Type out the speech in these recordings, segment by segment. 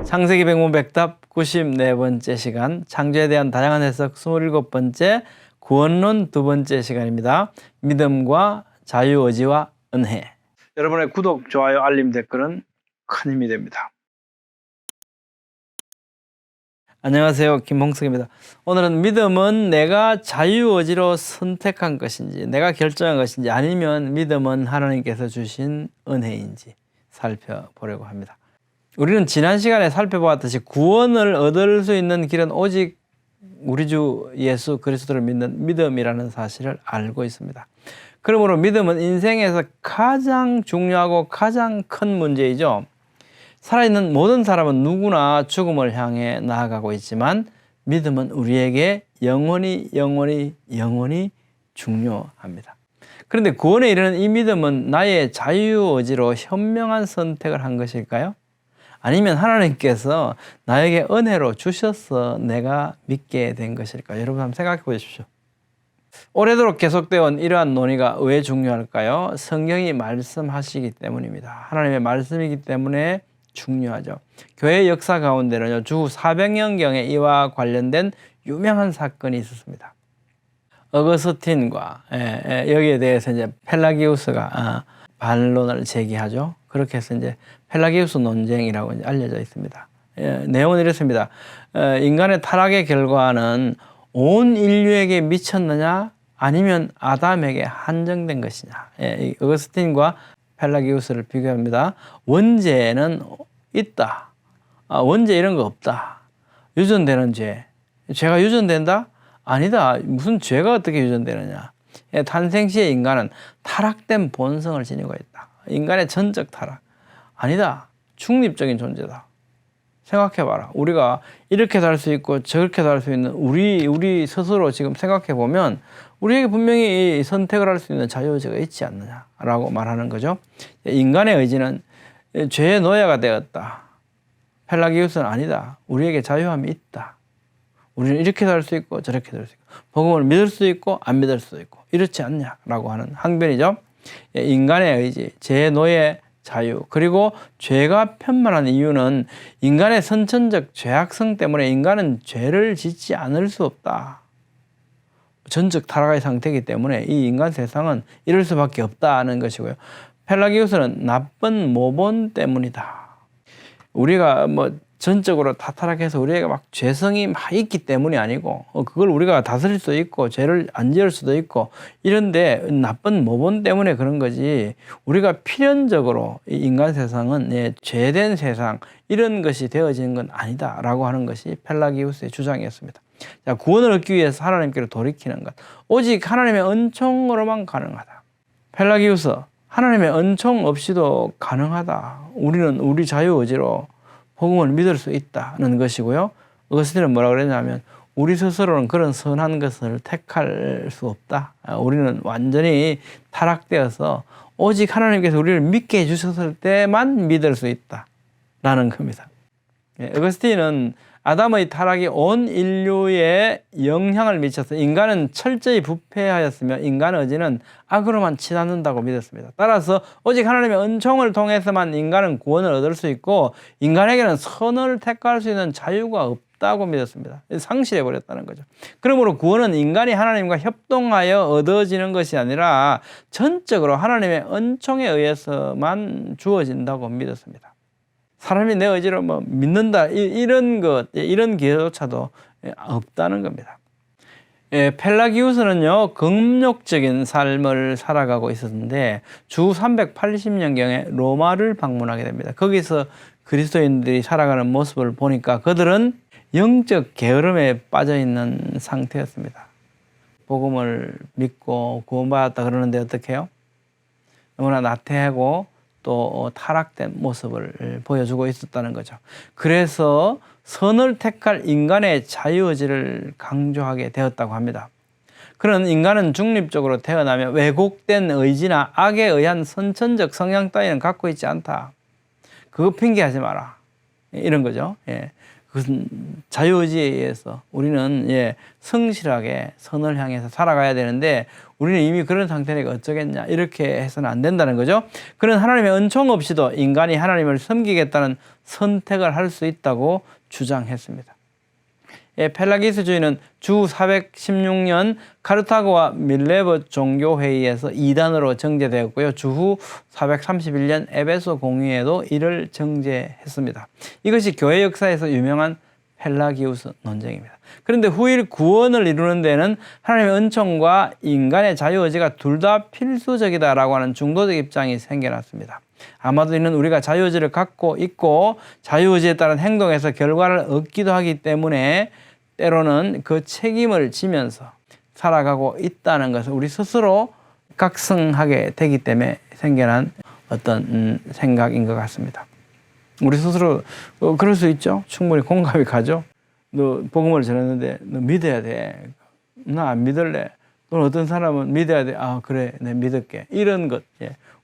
창세기 백문백답 94번째 시간, 창조에 대한 다양한 해석 27번째, 구원론 2번째 시간입니다. 믿음과 자유의지와 은혜. 여러분의 구독, 좋아요, 알림, 댓글은 큰 힘이 됩니다. 안녕하세요, 김홍석입니다. 오늘은 믿음은 내가 자유의지로 선택한 것인지, 내가 결정한 것인지, 아니면 믿음은 하나님께서 주신 은혜인지 살펴보려고 합니다. 우리는 지난 시간에 살펴보았듯이 구원을 얻을 수 있는 길은 오직 우리 주 예수 그리스도를 믿는 믿음이라는 사실을 알고 있습니다. 그러므로 믿음은 인생에서 가장 중요하고 가장 큰 문제이죠. 살아있는 모든 사람은 누구나 죽음을 향해 나아가고 있지만 믿음은 우리에게 영원히 중요합니다. 그런데 구원에 이르는 이 믿음은 나의 자유의지로 현명한 선택을 한 것일까요? 아니면 하나님께서 나에게 은혜로 주셔서 내가 믿게 된 것일까요? 여러분 한번 생각해 보십시오. 오래도록 계속되어 온 이러한 논의가 왜 중요할까요? 성경이 말씀하시기 때문입니다. 하나님의 말씀이기 때문에 중요하죠. 교회 역사 가운데는요, 주 400년경에 이와 관련된 유명한 사건이 있었습니다. 어거스틴과 여기에 대해서 이제 펠라기우스가 반론을 제기하죠. 그렇게 해서 이제 펠라기우스 논쟁이라고 알려져 있습니다. 내용은 이렇습니다. 인간의 타락의 결과는 온 인류에게 미쳤느냐 아니면 아담에게 한정된 것이냐. 어거스틴과 펠라기우스를 비교합니다. 원죄는 있다. 원죄 이런 거 없다. 유전되는 죄. 죄가 유전된다? 아니다. 무슨 죄가 어떻게 유전되느냐. 탄생 시에 인간은 타락된 본성을 지니고 있다. 인간의 전적 타락. 아니다. 중립적인 존재다. 생각해봐라. 우리가 이렇게도 할 수 있고 저렇게도 할 수 있는 우리 스스로 지금 생각해보면 우리에게 분명히 선택을 할 수 있는 자유의지가 있지 않느냐라고 말하는 거죠. 인간의 의지는 죄의 노예가 되었다. 펠라기우스는 아니다. 우리에게 자유함이 있다. 우리는 이렇게도 할 수 있고 저렇게도 할 수 있고 복음을 믿을 수 있고 안 믿을 수도 있고 이렇지 않냐라고 하는 항변이죠. 인간의 의지, 죄의 노예, 자유, 그리고 죄가 편만한 이유는 인간의 선천적 죄악성 때문에 인간은 죄를 짓지 않을 수 없다. 전적 타락의 상태이기 때문에 이 인간 세상은 이럴 수밖에 없다는 것이고요. 펠라기우스는 나쁜 모본 때문이다. 우리가 전적으로 다 타락해서 우리에게 막 죄성이 막 있기 때문이 아니고 그걸 우리가 다스릴 수도 있고 죄를 안 지을 수도 있고 이런데 나쁜 모본 때문에 그런 거지 우리가 필연적으로 이 인간 세상은 죄된 세상 이런 것이 되어지는 건 아니다라고 하는 것이 펠라기우스의 주장이었습니다. 자, 구원을 얻기 위해서 하나님께로 돌이키는 것 오직 하나님의 은총으로만 가능하다. 펠라기우스 하나님의 은총 없이도 가능하다. 우리는 우리 자유의지로 복음을 믿을 수 있다는 것이고요. 어거스틴은 뭐라고 그랬냐면 우리 스스로는 그런 선한 것을 택할 수 없다. 우리는 완전히 타락되어서 오직 하나님께서 우리를 믿게 해주셨을 때만 믿을 수 있다라는 겁니다. 어거스틴은 아담의 타락이 온 인류에 영향을 미쳐서 인간은 철저히 부패하였으며 인간의 의지는 악으로만 치닫는다고 믿었습니다. 따라서 오직 하나님의 은총을 통해서만 인간은 구원을 얻을 수 있고 인간에게는 선을 택할 수 있는 자유가 없다고 믿었습니다. 상실해버렸다는 거죠. 그러므로 구원은 인간이 하나님과 협동하여 얻어지는 것이 아니라 전적으로 하나님의 은총에 의해서만 주어진다고 믿었습니다. 사람이 내 의지로 믿는다 이런 기회조차도 없다는 겁니다. 펠라기우스는요 긍욕적인 삶을 살아가고 있었는데 주 380년경에 로마를 방문하게 됩니다. 거기서 그리스도인들이 살아가는 모습을 보니까 그들은 영적 게으름에 빠져 있는 상태였습니다. 복음을 믿고 구원받았다 그러는데 어떻게 해요? 너무나 나태하고 또 타락된 모습을 보여주고 있었다는 거죠. 그래서 선을 택할 인간의 자유의지를 강조하게 되었다고 합니다. 그런 인간은 중립적으로 태어나며 왜곡된 의지나 악에 의한 선천적 성향 따위는 갖고 있지 않다. 그거 핑계하지 마라. 이런 거죠. 그것은 자유의지에 의해서 우리는 성실하게 선을 향해서 살아가야 되는데 우리는 이미 그런 상태니까 어쩌겠냐 이렇게 해서는 안 된다는 거죠. 그런 하나님의 은총 없이도 인간이 하나님을 섬기겠다는 선택을 할 수 있다고 주장했습니다. 펠라기우스주의는 주 416년 카르타고와 밀레버 종교회의에서 이단으로 정제되었고요. 주후 431년 에베소 공의회도 이를 정제했습니다. 이것이 교회 역사에서 유명한 펠라기우스 논쟁입니다. 그런데 후일 구원을 이루는 데는 하나님의 은총과 인간의 자유의지가 둘 다 필수적이다라고 하는 중도적 입장이 생겨났습니다. 아마도 이는 우리가 자유의지를 갖고 있고 자유의지에 따른 행동에서 결과를 얻기도 하기 때문에 때로는 그 책임을 지면서 살아가고 있다는 것을 우리 스스로 각성하게 되기 때문에 생겨난 어떤 생각인 것 같습니다. 우리 스스로 그럴 수 있죠. 충분히 공감이 가죠. 너 복음을 전했는데 너 믿어야 돼. 나 안 믿을래. 또 어떤 사람은 믿어야 돼. 아 그래 내 믿을게. 이런 것.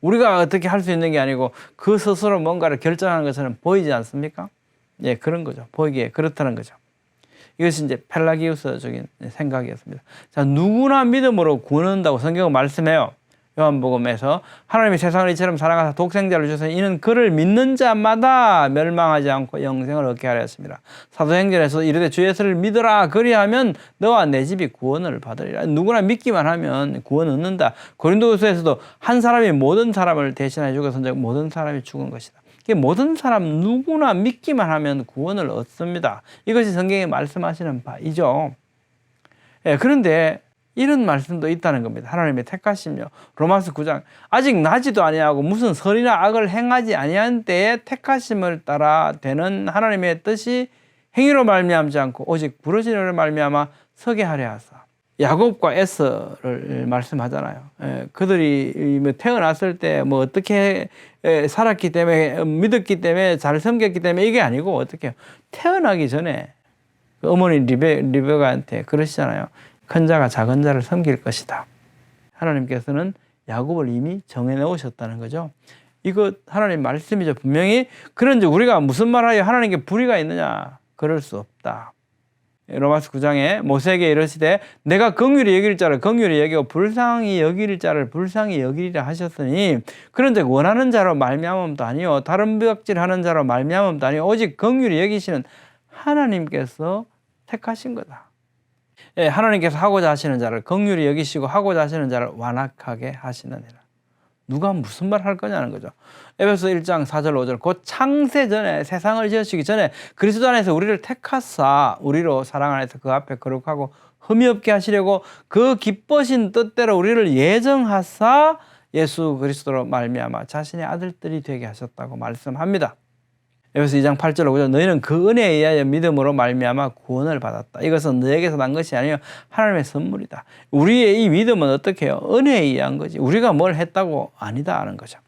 우리가 어떻게 할 수 있는 게 아니고 그 스스로 뭔가를 결정하는 것처럼 보이지 않습니까? 그런 거죠. 보이기에 그렇다는 거죠. 이것이 이제 펠라기우스적인 생각이었습니다. 자, 누구나 믿음으로 구원 얻는다고 성경은 말씀해요. 요한복음에서 하나님이 세상을 이처럼 사랑하사 독생자를 주셨으니 이는 그를 믿는 자마다 멸망하지 않고 영생을 얻게 하려 했습니다. 사도행전에서 이르되 주 예수를 믿으라 그리하면 너와 내 집이 구원을 받으리라. 누구나 믿기만 하면 구원 얻는다. 고린도후서에서도 한 사람이 모든 사람을 대신하여 죽어서 모든 사람이 죽은 것이다. 모든 사람 누구나 믿기만 하면 구원을 얻습니다. 이것이 성경에 말씀하시는 바이죠. 그런데 이런 말씀도 있다는 겁니다. 하나님의 택하심요. 로마서 9장 아직 나지도 아니하고 무슨 선이나 악을 행하지 아니한 때에 택하심을 따라 되는 하나님의 뜻이 행위로 말미암지 않고 오직 부르신 이로 말미암아 서게 하려 하사. 야곱과 에서를 말씀하잖아요. 그들이 태어났을 때 어떻게 살았기 때문에 믿었기 때문에 잘 섬겼기 때문에 이게 아니고 어떻게 태어나기 전에 어머니 리베가한테 그러시잖아요. 큰 자가 작은 자를 섬길 것이다. 하나님께서는 야곱을 이미 정해놓으셨다는 거죠. 이거 하나님 말씀이죠. 분명히 그런지 우리가 무슨 말하여 하나님께 불의가 있느냐? 그럴 수 없다. 로마서 9장에 모세에게 이르시되 내가 긍휼히 여길 자를 긍휼히 여기고 불쌍히 여길 자를 불쌍히 여기리라 하셨으니 그런즉 원하는 자로 말미암음도 아니요 다른 벽질하는 자로 말미암음도 아니요 오직 긍휼히 여기시는 하나님께서 택하신 거다. 하나님께서 하고자 하시는 자를 긍휼히 여기시고 하고자 하시는 자를 완악하게 하시느니라. 누가 무슨 말 할 거냐는 거죠. 에베소 1장 4절 5절 곧 창세 전에 세상을 지으시기 전에 그리스도 안에서 우리를 택하사 우리로 사랑 안에서 그 앞에 거룩하고 흠이 없게 하시려고 그 기뻐신 뜻대로 우리를 예정하사 예수 그리스도로 말미암아 자신의 아들들이 되게 하셨다고 말씀합니다. 에베소 2장 8절 5절 너희는 그 은혜에 의하여 믿음으로 말미암아 구원을 받았다. 이것은 너에게서 난 것이 아니요 하나님의 선물이다. 우리의 이 믿음은 어떻게 해요? 은혜에 의한 거지. 우리가 뭘 했다고 아니다 하는 거죠.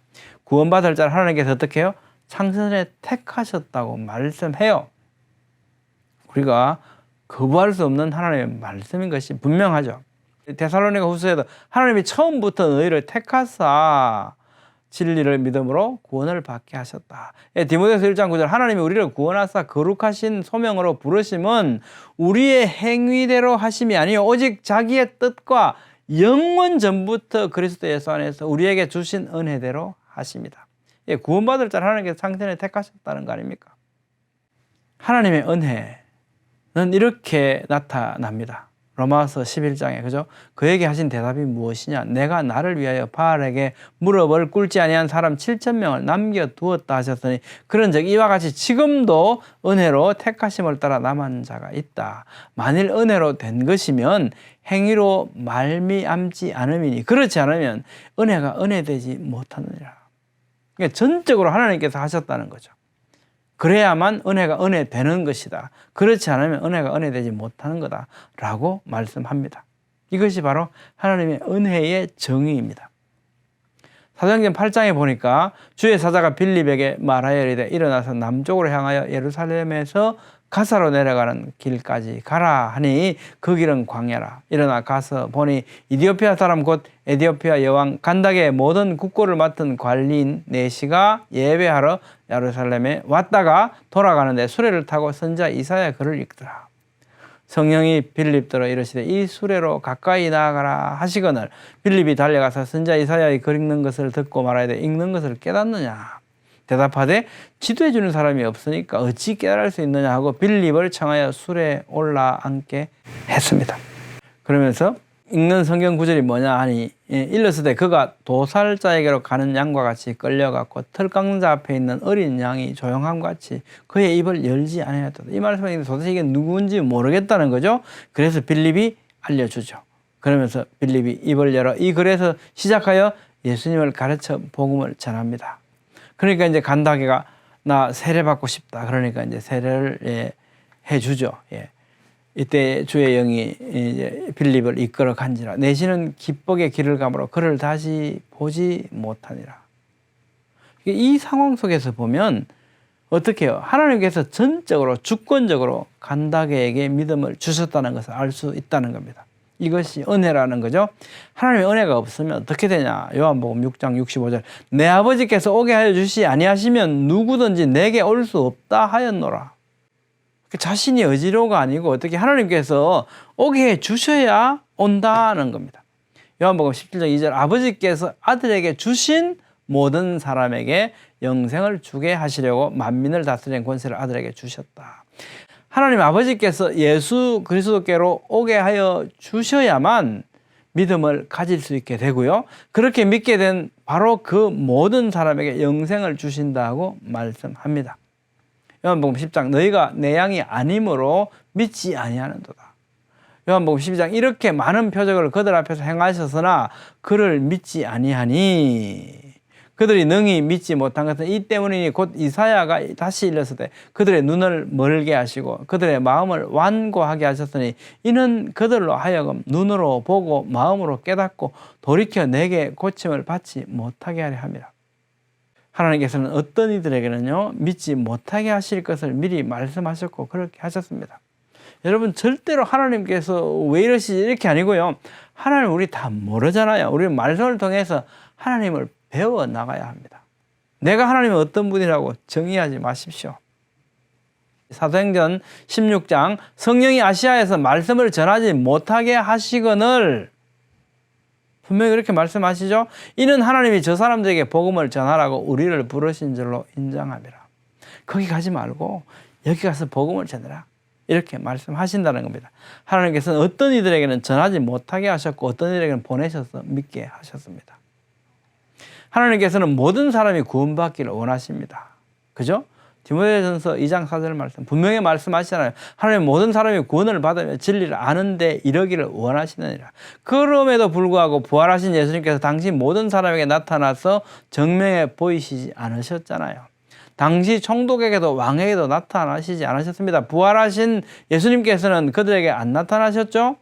구원받을 자를 하나님께서 어떻게 해요? 창세전에 택하셨다고 말씀해요. 우리가 거부할 수 없는 하나님의 말씀인 것이 분명하죠. 데살로니가 후서에도 하나님이 처음부터 너희를 택하사 진리를 믿음으로 구원을 받게 하셨다. 디모데서 1장 9절 하나님이 우리를 구원하사 거룩하신 소명으로 부르심은 우리의 행위대로 하심이 아니요 오직 자기의 뜻과 영원 전부터 그리스도 예수 안에서 우리에게 주신 은혜대로 하십니다. 구원받을 자를 하나님께서 창세전에 택하셨다는 거 아닙니까? 하나님의 은혜는 이렇게 나타납니다. 로마서 11장에 그죠? 그에게 하신 대답이 무엇이냐? 내가 나를 위하여 바알에게 무릎을 꿇지 아니한 사람 7,000명을 남겨두었다 하셨으니 그런즉 이와 같이 지금도 은혜로 택하심을 따라 남은 자가 있다. 만일 은혜로 된 것이면 행위로 말미암지 않음이니 그렇지 않으면 은혜가 은혜되지 못하느니라. 그러니까 전적으로 하나님께서 하셨다는 거죠. 그래야만 은혜가 은혜되는 것이다. 그렇지 않으면 은혜가 은혜되지 못하는 거다 라고 말씀합니다. 이것이 바로 하나님의 은혜의 정의입니다. 사도행전 8장에 보니까 주의 사자가 빌립에게 말하여 이르되 일어나서 남쪽으로 향하여 예루살렘에서 가사로 내려가는 길까지 가라 하니 그 길은 광야라. 일어나 가서 보니 이디오피아 사람 곧 에디오피아 여왕 간닥의 모든 국고를 맡은 관리인 네시가 예배하러 예루살렘에 왔다가 돌아가는데 수레를 타고 선지자 이사야 글을 읽더라. 성령이 빌립더러 이르시되 이 수레로 가까이 나아가라 하시거늘 빌립이 달려가서 선지자 이사야의 글 읽는 것을 듣고 말하되 읽는 것을 깨닫느냐. 대답하되 지도해 주는 사람이 없으니까 어찌 깨달을 수 있느냐 하고 빌립을 청하여 수레에 올라앉게 했습니다. 그러면서 읽는 성경 구절이 뭐냐 하니 일렀을 때 그가 도살자에게로 가는 양과 같이 끌려갔고 털 깎는 자 앞에 있는 어린 양이 조용함과 같이 그의 입을 열지 아니하였다. 이 말씀은 도대체 이게 누구인지 모르겠다는 거죠. 그래서 빌립이 알려주죠. 그러면서 빌립이 입을 열어 이 글에서 시작하여 예수님을 가르쳐 복음을 전합니다. 그러니까 이제 간다게가 나 세례 받고 싶다. 그러니까 이제 세례를 해주죠. 이때 주의 영이 이제 빌립을 이끌어 간지라. 내시는 기뻑의 길을 가므로 그를 다시 보지 못하니라. 이 상황 속에서 보면 어떻게 해요? 하나님께서 전적으로 주권적으로 간다게에게 믿음을 주셨다는 것을 알 수 있다는 겁니다. 이것이 은혜라는 거죠. 하나님의 은혜가 없으면 어떻게 되냐. 요한복음 6장 65절 내 아버지께서 오게 하여 주시 아니하시면 누구든지 내게 올 수 없다 하였노라. 자신이 의지로가 아니고 어떻게 하나님께서 오게 해 주셔야 온다는 겁니다. 요한복음 17장 2절 아버지께서 아들에게 주신 모든 사람에게 영생을 주게 하시려고 만민을 다스리는 권세를 아들에게 주셨다. 하나님 아버지께서 예수 그리스도께로 오게 하여 주셔야만 믿음을 가질 수 있게 되고요. 그렇게 믿게 된 바로 그 모든 사람에게 영생을 주신다고 말씀합니다. 요한복음 10장 너희가 내 양이 아니므로 믿지 아니하는도다. 요한복음 12장 이렇게 많은 표적을 그들 앞에서 행하셨으나 그를 믿지 아니하니 그들이 능히 믿지 못한 것은 이 때문이니 곧 이사야가 다시 일렀을 때 그들의 눈을 멀게 하시고 그들의 마음을 완고하게 하셨으니 이는 그들로 하여금 눈으로 보고 마음으로 깨닫고 돌이켜 내게 고침을 받지 못하게 하려 함이라. 하나님께서는 어떤 이들에게는요 믿지 못하게 하실 것을 미리 말씀하셨고 그렇게 하셨습니다. 여러분 절대로 하나님께서 왜 이러시지 이렇게 아니고요. 하나님 우리 다 모르잖아요. 우리 말씀을 통해서 하나님을 배워 나가야 합니다. 내가 하나님은 어떤 분이라고 정의하지 마십시오. 사도행전 16장 성령이 아시아에서 말씀을 전하지 못하게 하시거늘 분명히 그렇게 말씀하시죠. 이는 하나님이 저 사람들에게 복음을 전하라고 우리를 부르신 줄로 인정함이라. 거기 가지 말고 여기 가서 복음을 전해라. 이렇게 말씀하신다는 겁니다. 하나님께서는 어떤 이들에게는 전하지 못하게 하셨고 어떤 이들에게는 보내셔서 믿게 하셨습니다. 하나님께서는 모든 사람이 구원받기를 원하십니다. 그죠? 디모데전서 2장 4절 말씀 분명히 말씀하시잖아요. 하나님 모든 사람이 구원을 받으며 진리를 아는데 이르기를 원하시느니라. 그럼에도 불구하고 부활하신 예수님께서 당신 모든 사람에게 나타나서 정명해 보이시지 않으셨잖아요. 당시 총독에게도 왕에게도 나타나시지 않으셨습니다. 부활하신 예수님께서는 그들에게 안 나타나셨죠?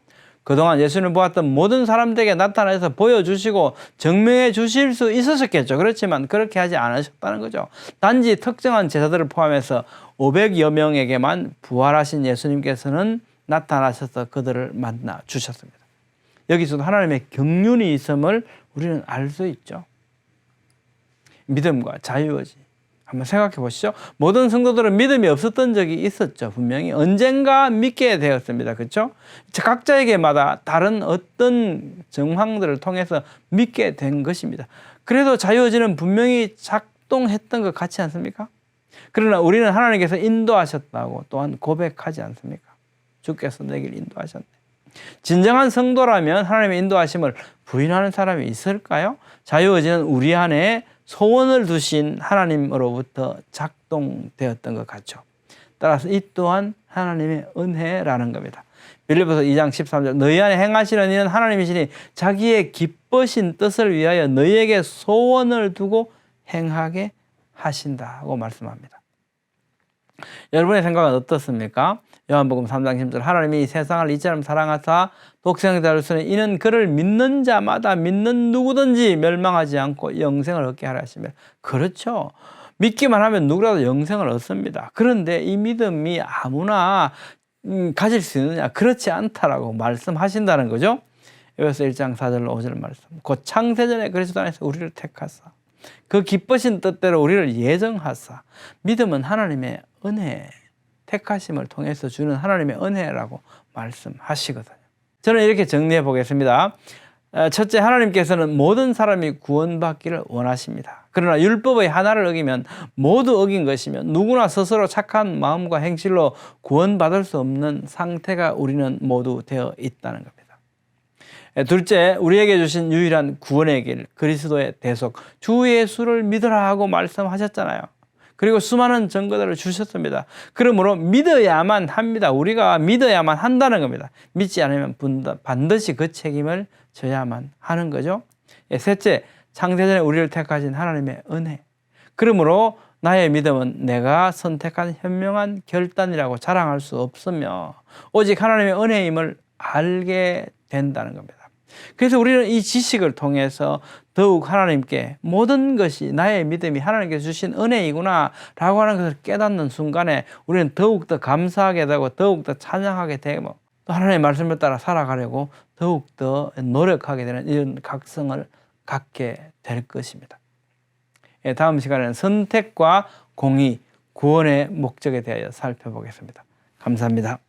그동안 예수님을 보았던 모든 사람들에게 나타나서 보여주시고 증명해 주실 수 있었겠죠. 그렇지만 그렇게 하지 않으셨다는 거죠. 단지 특정한 제자들을 포함해서 500여 명에게만 부활하신 예수님께서는 나타나셔서 그들을 만나 주셨습니다. 여기서도 하나님의 경륜이 있음을 우리는 알 수 있죠. 믿음과 자유의지. 한번 생각해 보시죠. 모든 성도들은 믿음이 없었던 적이 있었죠. 분명히 언젠가 믿게 되었습니다. 그렇죠? 각자에게마다 다른 어떤 정황들을 통해서 믿게 된 것입니다. 그래도 자유의지는 분명히 작동했던 것 같지 않습니까? 그러나 우리는 하나님께서 인도하셨다고 또한 고백하지 않습니까? 주께서 내길 인도하셨네. 진정한 성도라면 하나님의 인도하심을 부인하는 사람이 있을까요? 자유의지는 우리 안에 소원을 두신 하나님으로부터 작동되었던 것 같죠. 따라서 이 또한 하나님의 은혜라는 겁니다. 빌립보서 2장 13절 너희 안에 행하시는 이는 하나님이시니 자기의 기쁘신 뜻을 위하여 너희에게 소원을 두고 행하게 하신다고 말씀합니다. 여러분의 생각은 어떻습니까? 요한복음 3장 10절 하나님이 세상을 이처럼 사랑하사 독생자를 주시니 이는 그를 믿는 자마다 믿는 누구든지 멸망하지 않고 영생을 얻게 하라 하시며 그렇죠. 믿기만 하면 누구라도 영생을 얻습니다. 그런데 이 믿음이 아무나 가질 수 있느냐? 그렇지 않다라고 말씀하신다는 거죠. 에베소 1장 4절 5절 말씀. 곧 창세전에 그리스도 안에서 우리를 택하사 그 기쁘신 뜻대로 우리를 예정하사. 믿음은 하나님의 은혜, 택하심을 통해서 주는 하나님의 은혜라고 말씀하시거든요. 저는 이렇게 정리해 보겠습니다. 첫째, 하나님께서는 모든 사람이 구원받기를 원하십니다. 그러나 율법의 하나를 어기면 모두 어긴 것이며 누구나 스스로 착한 마음과 행실로 구원받을 수 없는 상태가 우리는 모두 되어 있다는 겁니다. 둘째, 우리에게 주신 유일한 구원의 길, 그리스도의 대속, 주 예수를 믿으라 하고 말씀하셨잖아요. 그리고 수많은 증거들을 주셨습니다. 그러므로 믿어야만 합니다. 우리가 믿어야만 한다는 겁니다. 믿지 않으면 반드시 그 책임을 져야만 하는 거죠. 셋째, 창세전에 우리를 택하신 하나님의 은혜. 그러므로 나의 믿음은 내가 선택한 현명한 결단이라고 자랑할 수 없으며 오직 하나님의 은혜임을 알게 된다는 겁니다. 그래서 우리는 이 지식을 통해서 더욱 하나님께 모든 것이 나의 믿음이 하나님께서 주신 은혜이구나 라고 하는 것을 깨닫는 순간에 우리는 더욱더 감사하게 되고 더욱더 찬양하게 되고 또 하나님의 말씀을 따라 살아가려고 더욱더 노력하게 되는 이런 각성을 갖게 될 것입니다. 다음 시간에는 선택과 공의, 구원의 목적에 대하여 살펴보겠습니다. 감사합니다.